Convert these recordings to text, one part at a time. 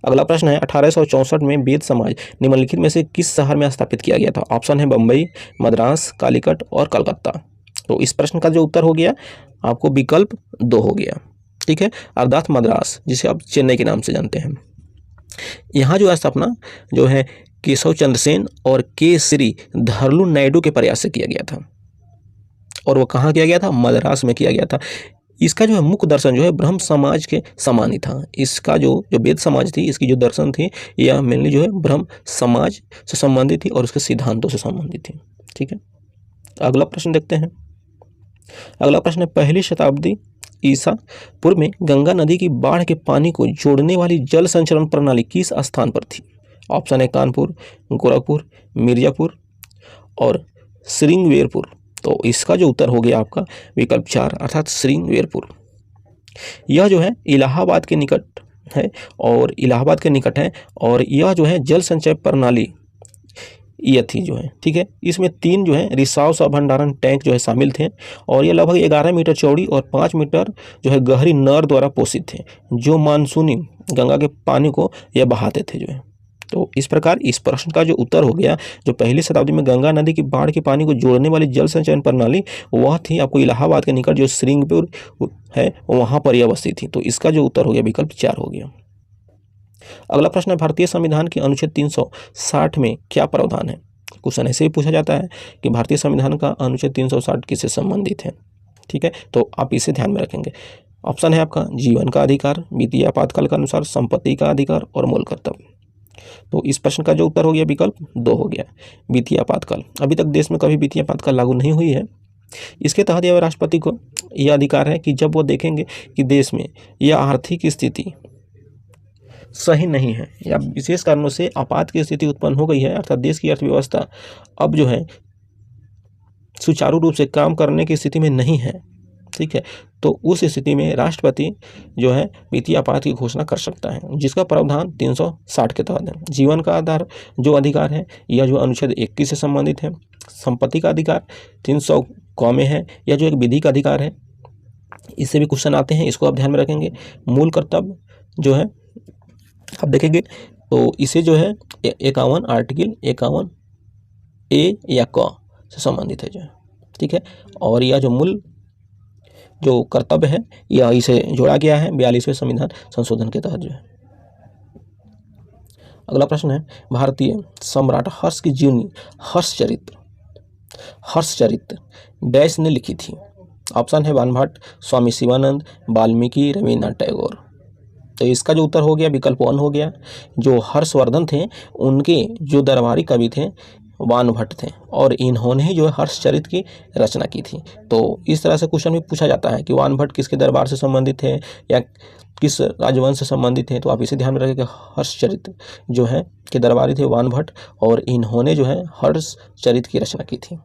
अगला प्रश्न है 1864 में बेद समाज निम्नलिखित में से किस शहर में स्थापित किया गया था? ऑप्शन है बम्बई, मद्रास, कालीकट और कलकत्ता। तो इस प्रश्न का जो उत्तर हो गया आपको विकल्प 2 हो गया, ठीक है, अर्थात मद्रास, जिसे आप चेन्नई के नाम से जानते हैं। यहाँ जो स्थापना जो है केशव चंद्र सेन और के श्री धरलू नायडू के प्रयास से किया गया था, और वो कहाँ किया गया था? मद्रास में किया गया था। इसका जो है मुख्य दर्शन जो है ब्रह्म समाज के समान ही था। इसका जो वेद समाज थी, इसकी जो दर्शन थी, यह मेनली जो है ब्रह्म समाज से संबंधित थी और उसके सिद्धांतों से संबंधित थी, ठीक है। अगला प्रश्न देखते हैं। अगला प्रश्न है, पहली शताब्दी ईसा पूर्व में गंगा नदी की बाढ़ के पानी को जोड़ने वाली जल संचरण प्रणाली किस स्थान पर थी? ऑप्शन है कानपुर, गोरखपुर, मिर्जापुर और श्रृंगवेरपुर। तो इसका जो उत्तर हो गया आपका विकल्प 4 अर्थात श्रृंगवेरपुर। यह जो है इलाहाबाद के निकट है और यह जो है जल संचय प्रणाली यह थी जो है, ठीक है। इसमें 3 जो है रिसाव सा भंडारण टैंक जो है शामिल थे और ये लगभग 11 मीटर चौड़ी और 5 मीटर जो है गहरी नर द्वारा पोषित थे, जो मानसूनी गंगा के पानी को यह बहाते थे जो है। तो इस प्रकार इस प्रश्न का जो उत्तर हो गया, जो पहली शताब्दी में गंगा नदी की बाढ़ के पानी को जोड़ने वाली जल संचयन प्रणाली वह थी आपको इलाहाबाद के निकट जो श्रृंगपुर है वहाँ पर यह अवस्थित थी। तो इसका जो उत्तर हो गया विकल्प 4 हो गया। अगला प्रश्न है, भारतीय संविधान के अनुच्छेद 360 में क्या प्रावधान है? क्वेश्चन ऐसे ही पूछा जाता है कि भारतीय संविधान का अनुच्छेद 360 किससे संबंधित है, ठीक है, तो आप इसे ध्यान में रखेंगे। ऑप्शन है आपका जीवन का अधिकार, वित्तीय आपातकाल के अनुसार संपत्ति का अधिकार और मूल कर्तव्य। तो इस प्रश्न का जो उत्तर हो गया विकल्प 2 हो गया, वित्तीय आपातकाल। अभी तक देश में कभी वित्तीय आपातकाल लागू नहीं हुई है। इसके तहत यह राष्ट्रपति को यह अधिकार है कि जब वो देखेंगे कि देश में यह आर्थिक स्थिति सही नहीं है या विशेष कारणों से आपात की स्थिति उत्पन्न हो गई है, अर्थात देश की अर्थव्यवस्था अब जो है सुचारू रूप से काम करने की स्थिति में नहीं है, ठीक है, तो उस स्थिति में राष्ट्रपति जो है वित्तीय आपात की घोषणा कर सकता है, जिसका प्रावधान 360 के तहत है। जीवन का आधार जो अधिकार है यह जो अनुच्छेद 21 से संबंधित है। संपत्ति का अधिकार 300 क में है, यह जो एक विधिक अधिकार है, इससे भी क्वेश्चन आते हैं, इसको आप ध्यान में रखेंगे। मूल कर्तव्य जो है आप देखेंगे तो इसे जो है 51 आर्टिकल 51 ए या क से संबंधित है जो है, ठीक है, और यह जो मूल जो कर्तव्य है यह इसे जोड़ा गया है 42वें संविधान संशोधन के तहत जो है। अगला प्रश्न है, भारतीय सम्राट हर्ष की जीवनी हर्षचरित्र डैश ने लिखी थी? ऑप्शन है बाणभट्ट, स्वामी शिवानंद, वाल्मीकि, रविन्द्रनाथ टैगोर। तो इसका जो उत्तर हो गया विकल्प 1 हो गया। जो हर्षवर्धन थे उनके जो दरबारी कवि थे बाणभट्ट थे और इन्होंने ही जो है हर्षचरित्र की रचना की थी। तो इस तरह से क्वेश्चन भी पूछा जाता है कि बाणभट्ट किसके दरबार से संबंधित थे या किस राजवंश से संबंधित थे, तो आप इसे ध्यान में रखें कि हर्षचरित्र जो है के दरबारी थे बाणभट्ट और इन्होंने जो है हर्षचरित्र की रचना की थी,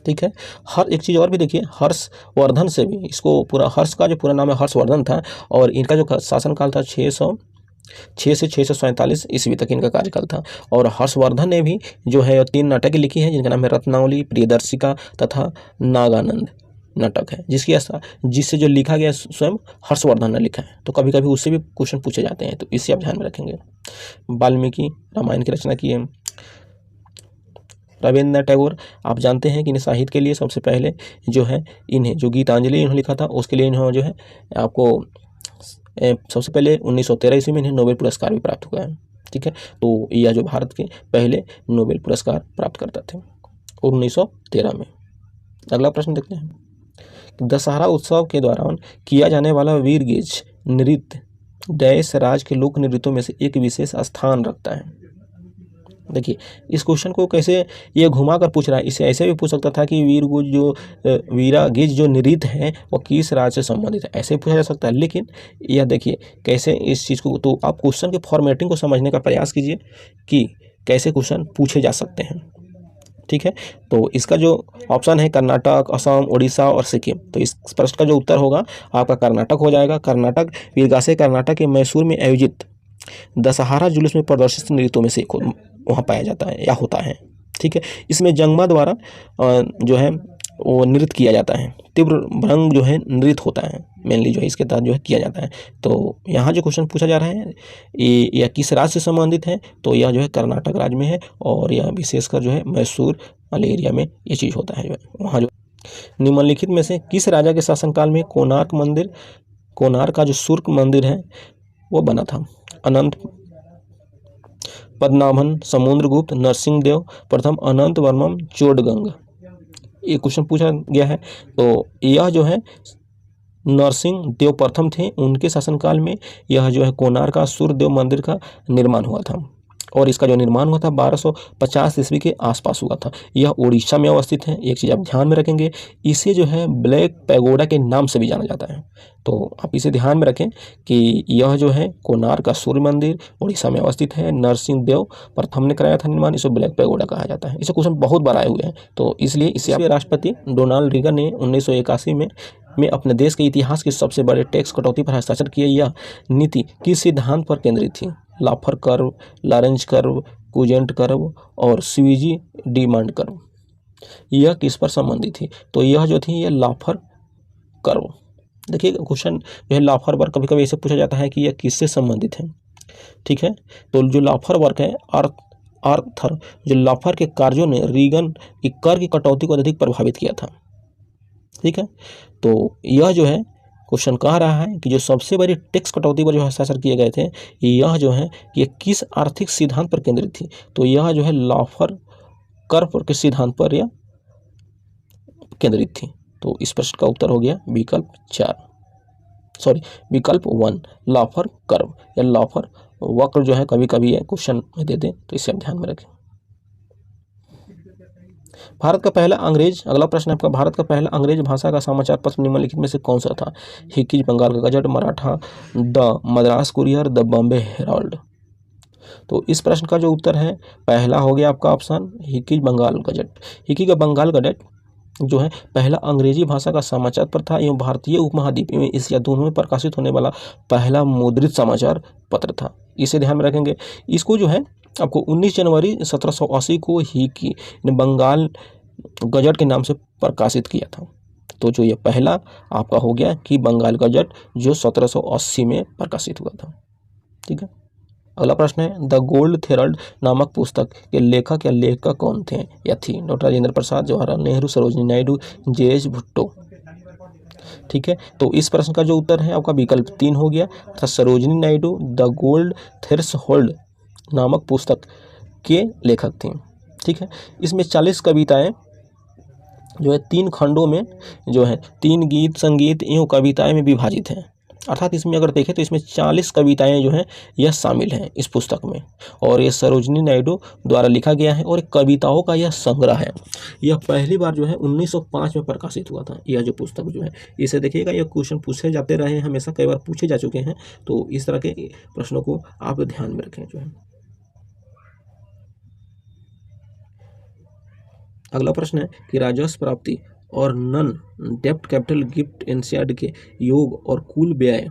ठीक है। हर एक चीज़ और भी देखिए, हर्षवर्धन से भी इसको पूरा हर्ष का जो पूरा नाम है हर्षवर्धन था और इनका जो शासनकाल था 606 से 647 ईस्वी तक इनका कार्यकाल था। और हर्षवर्धन ने भी जो है 3 नाटक लिखी हैं जिनका नाम है रत्नावली, प्रियदर्शिका तथा नागानंद नाटक है, जिससे जो लिखा गया स्वयं हर्षवर्धन ने लिखा है। तो कभी कभी उससे भी क्वेश्चन पूछे जाते हैं, तो इसे आप ध्यान में रखेंगे। वाल्मीकि रामायण की रचना की है। रविन्द्रनाथ टैगोर आप जानते हैं कि इन्हें साहित्य के लिए सबसे पहले जो है इन्हें जो गीतांजलि इन्होंने लिखा था उसके लिए इन्होंने जो है आपको सबसे पहले 1913 ईस्वी में इन्हें नोबेल पुरस्कार भी प्राप्त हुआ है, ठीक है। तो यह जो भारत के पहले नोबेल पुरस्कार प्राप्त करता थे 1913 में। अगला प्रश्न देखते हैं, दशहरा उत्सव के दौरान किया जाने वाला वीरगेज नृत्य डैश राज के लोक नृत्यों में से एक विशेष स्थान रखता है? देखिए इस क्वेश्चन को कैसे ये घुमा कर पूछ रहा है, इसे ऐसे भी पूछ सकता था कि वीरागेज जो नृत्य है वो किस राज्य से संबंधित है, ऐसे पूछा जा सकता है। लेकिन यह देखिए कैसे इस चीज़ को, तो आप क्वेश्चन के फॉर्मेटिंग को समझने का प्रयास कीजिए कि कैसे क्वेश्चन पूछे जा सकते हैं, ठीक है। तो इसका जो ऑप्शन है कर्नाटक, असम, उड़ीसा और सिक्किम, तो इस प्रश्न का जो उत्तर होगा आपका कर्नाटक हो जाएगा। कर्नाटक वीरगासे कर्नाटक के मैसूर में आयोजित दशहरा जुलूस में प्रदर्शित नृत्यों में से वहाँ पाया जाता है या होता है, ठीक है। इसमें जंगमा द्वारा जो है वो नृत्य किया जाता है। तीव्र भ्रंग जो है नृत्य होता है, मेनली जो है इसके तहत जो है किया जाता है। तो यहाँ जो क्वेश्चन पूछा जा रहा है ये यह किस राज्य से संबंधित है, तो यह जो है कर्नाटक राज्य में है, और यह विशेषकर जो है मैसूर वाले एरिया में ये चीज़ होता है जो है वहाँ जो। निम्नलिखित में से किस राजा के शासनकाल में कोणार्क का जो सूर्य मंदिर है वो बना था? अनंत पद्मनाभन, समुद्रगुप्त, नरसिंहदेव प्रथम, अनंत वर्मन, चोडगंग। ये क्वेश्चन पूछा गया है। तो यह जो है नरसिंह देव प्रथम थे, उनके शासनकाल में यह जो है कोणार्क का सूर्य देव मंदिर का निर्माण हुआ था, और इसका जो निर्माण हुआ था 1250 ईस्वी के आसपास हुआ था। यह उड़ीसा में अवस्थित है। एक चीज़ आप ध्यान में रखेंगे, इसे जो है ब्लैक पैगोडा के नाम से भी जाना जाता है, तो आप इसे ध्यान में रखें कि यह जो है कोणार्क का सूर्य मंदिर उड़ीसा में अवस्थित है। नरसिंह देव प्रथम ने कराया था निर्माण, इसे ब्लैक पैगोडा कहा जाता है। इसे क्वेश्चन बहुत बार आए हुए हैं, तो इसलिए इसे राष्ट्रपति डोनाल्ड रीगन ने 1981 में अपने देश के इतिहास के सबसे बड़े टैक्स कटौती पर हस्ताक्षर किए। यह नीति किस सिद्धांत पर केंद्रित थी? लाफर कर्व, लॉरेंज कर्व, कुजेंट कर्व और स्वीजी डिमांड कर्व। यह किस पर संबंधित थी? तो यह जो थी ये लाफर कर्व। देखिए क्वेश्चन जो है लाफर वर्क कभी कभी ऐसे पूछा जाता है कि यह किससे संबंधित है, ठीक है। तो जो लाफर वर्क है आर्थर जो लाफर के कार्यों ने रीगन की कर की कटौती को अधिक प्रभावित किया था, ठीक है। तो यह जो है क्वेश्चन कह रहा है कि जो सबसे बड़ी टैक्स कटौती पर जो हस्ताक्षर किए गए थे, यह जो है कि किस आर्थिक सिद्धांत पर केंद्रित थी? तो यह जो है लाफर कर्व के सिद्धांत पर यह केंद्रित थी। तो इस प्रश्न का उत्तर हो गया विकल्प 1 लाफर कर्व या लाफर वक्र जो है कभी कभी ये क्वेश्चन में दे दें, तो इसे आप ध्यान में रखें। भारत का पहला अंग्रेज, अगला प्रश्न आपका, भारत का पहला अंग्रेज भाषा का समाचार पत्र निम्नलिखित में से कौन सा था? हिकीज बंगाल का gazette, Maratha, the Madras courier, the Bombay Herald. तो इस प्रश्न का जो उत्तर है पहला हो गया आपका option Hicky's Bengal gazette. Hicky का बंगाल गजट जो है पहला अंग्रेजी भाषा का समाचार पत्र था एवं भारतीय उपमहाद्वीप एवं एशिया दोनों में प्रकाशित होने वाला पहला मुद्रित समाचार पत्र था। इसे ध्यान में रखेंगे। इसको जो है आपको 19 जनवरी 1780 को हिकी ने बंगाल गजट के नाम से प्रकाशित किया था। तो जो ये पहला आपका हो गया कि बंगाल गजट जो 1780 में प्रकाशित हुआ था, ठीक है। अगला प्रश्न है द गोल्ड थेरल्ड नामक पुस्तक के लेखक या लेखिका कौन थे या थी? Doctor Rajendra Prasad, Jawaharlal Nehru, Sarojini Naidu, JH. भुट्टो, ठीक है। तो इस प्रश्न का जो उत्तर है आपका विकल्प 3 हो गया, अर्थात Sarojini Naidu the gold threshold नामक पुस्तक के लेखक थे, ठीक है। इसमें 40 कविताएं जो है 3 खंडों में जो है 3 गीत, संगीत एवं कविताएं में विभाजित हैं, अर्थात इसमें अगर देखें तो इसमें 40 कविताएं जो हैं यह शामिल हैं इस पुस्तक में, और ये सरोजिनी नायडू द्वारा लिखा गया है और कविताओं का यह संग्रह है। यह पहली बार जो है 1905 में प्रकाशित हुआ था। यह जो पुस्तक जो है इसे देखिएगा, यह क्वेश्चन पूछे जाते रहे हैं, हमेशा कई बार पूछे जा चुके हैं, तो इस तरह के प्रश्नों को आप ध्यान में रखें जो है। अगला प्रश्न है कि राजस्व प्राप्ति और नन डेप्ट कैपिटल गिफ्ट एनसीआरटी के योग और कुल व्यय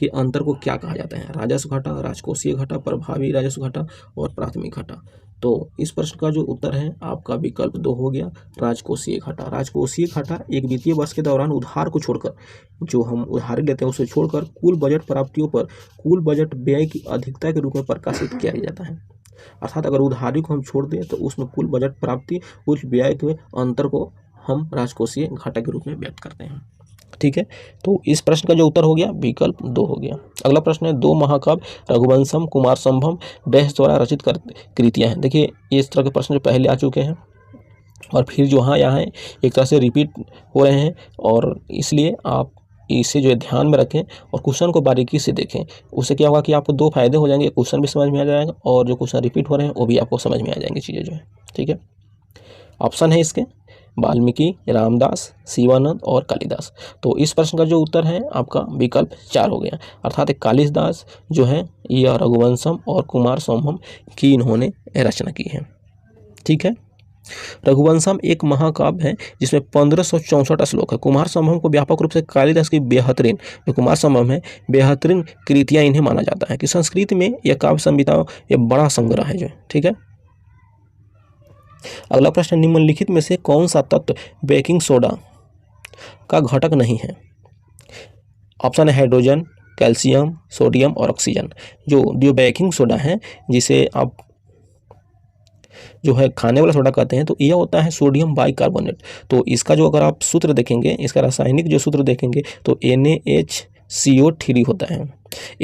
के अंतर को क्या कहा जाता है? राजस्व घाटा, राजकोषीय घाटा, प्रभावी राजस्व घाटा और प्राथमिक घाटा। तो इस प्रश्न का जो उत्तर है आपका विकल्प 2 हो गया, राजकोषीय घाटा। राजकोषीय घाटा एक वित्तीय वर्ष के दौरान उधार को छोड़कर, जो हम उधारी लेते हैं उसे छोड़कर कुल बजट प्राप्तियों पर कुल बजट व्यय की अधिकता के रूप में प्रकाशित किया जाता है। अर्थात अगर उधारी को हम छोड़ दें तो उसमें कुल बजट प्राप्ति कुल व्यय के अंतर को हम राजकोषीय घाटा के रूप में व्यक्त करते हैं, ठीक है। तो इस प्रश्न का जो उत्तर हो गया विकल्प 2 हो गया। अगला प्रश्न है 2 महाकाव्य रघुवंशम कुमार संभव डैश द्वारा रचित कृतियां हैं। देखिए इस तरह के प्रश्न जो पहले आ चुके हैं और फिर जो यहाँ है एक तरह से रिपीट हो रहे हैं, और इसलिए आप इसे जो है ध्यान में रखें और क्वेश्चन को बारीकी से देखें। उससे क्या होगा कि आपको 2 फायदे हो जाएंगे, क्वेश्चन भी समझ में आ जाएगा और जो क्वेश्चन रिपीट हो रहे हैं वो भी आपको समझ में आ जाएंगे चीज़ें जो है, ठीक है। ऑप्शन है इसके वाल्मीकि, रामदास, शिवानंद और कालिदास। तो इस प्रश्न का जो उत्तर है आपका विकल्प 4 हो गया, अर्थात कालिदास जो है यह रघुवंशम और कुमार संभव की इन्होंने रचना की है, ठीक है। रघुवंशम एक महाकाव्य है जिसमें 1564 श्लोक है। कुमार संभव को व्यापक रूप से कालिदास की बेहतरीन, जो कुमार संभव है बेहतरीन कृतियां इन्हें माना जाता है कि संस्कृत में यह काव्य संहिता ये बड़ा संग्रह है जो, ठीक है। अगला प्रश्न, निम्नलिखित में से कौन सा तत्व बेकिंग सोडा का घटक नहीं है? ऑप्शन है हाइड्रोजन, कैल्शियम, सोडियम और ऑक्सीजन। जो बेकिंग सोडा है, जिसे आप जो है खाने वाला सोडा कहते हैं, तो यह होता है सोडियम बाइकार्बोनेट। तो इसका जो अगर आप सूत्र देखेंगे, इसका रासायनिक जो सूत्र देखेंगे तो NaHCO3 होता है,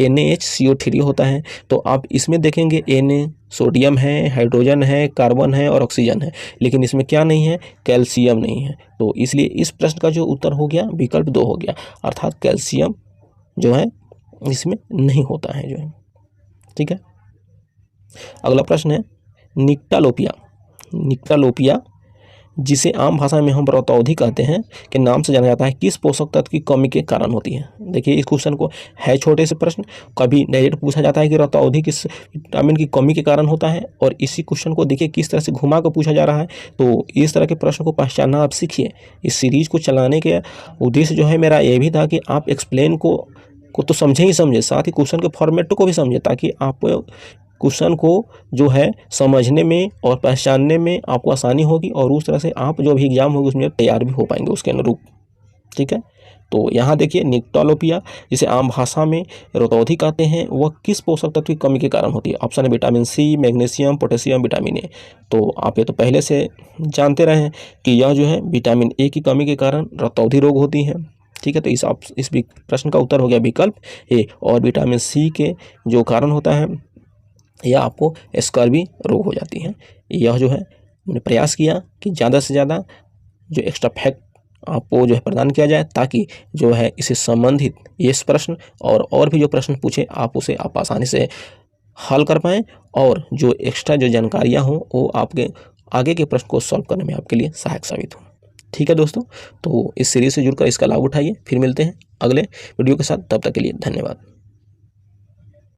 NaHCO3 होता है। तो आप इसमें देखेंगे Na सोडियम है, हाइड्रोजन है, कार्बन है और ऑक्सीजन है, लेकिन इसमें क्या नहीं है? कैल्शियम नहीं है। तो इसलिए इस प्रश्न का जो उत्तर हो गया विकल्प 2 हो गया, अर्थात कैल्शियम जो है इसमें नहीं होता है जो है। ठीक है। अगला प्रश्न है, निक्टालोपिया जिसे आम भाषा में हम रतौंधी कहते हैं के नाम से जाना जाता है, किस पोषक तत्व की कमी के कारण होती है? देखिए, इस क्वेश्चन को है छोटे से प्रश्न, कभी डायरेक्ट पूछा जाता है कि रतौंधी किस विटामिन की कमी के कारण होता है, और इसी क्वेश्चन को देखिए किस तरह से घुमा कर पूछा जा रहा है। तो इस तरह के प्रश्न को पहचानना आप सीखिए। इस सीरीज को चलाने के उद्देश्य जो है मेरा ये भी था कि आप एक्सप्लेन को तो समझे ही समझे, साथ ही क्वेश्चन के फॉर्मेट को भी समझे, ताकि आप क्वेश्चन को जो है समझने में और पहचानने में आपको आसानी होगी, और उस तरह से आप जो भी एग्जाम होगी उसमें तैयार भी हो पाएंगे उसके अनुरूप। ठीक है। तो यहाँ देखिए, निक्टालोपिया जिसे आम भाषा में रतौंधी कहते हैं, वह किस पोषक तत्व की कमी के कारण होती है? ऑप्शन है vitamin C, magnesium, potassium, vitamin A. तो आप ये तो पहले से जानते रहे हैं कि यह जो है विटामिन ए की कमी के कारण रतौंधी रोग होती है। ठीक है। तो इस प्रश्न का उत्तर हो गया विकल्प ए। और विटामिन सी के जो कारण होता है, यह आपको स्कर्वी रोग हो जाती है। यह जो है मैंने प्रयास किया कि ज़्यादा से ज़्यादा जो एक्स्ट्रा फैक्ट आपको जो है प्रदान किया जाए, ताकि जो है इससे संबंधित ये प्रश्न और भी जो प्रश्न पूछे आप आसानी से हल कर पाएँ, और जो एक्स्ट्रा जो जानकारियाँ हों वो आपके आगे के प्रश्न को सॉल्व करने में आपके लिए सहायक साबित हो। ठीक है दोस्तों, तो इस सीरीज से जुड़कर इसका लाभ उठाइए। फिर मिलते हैं अगले वीडियो के साथ, तब तक के लिए धन्यवाद।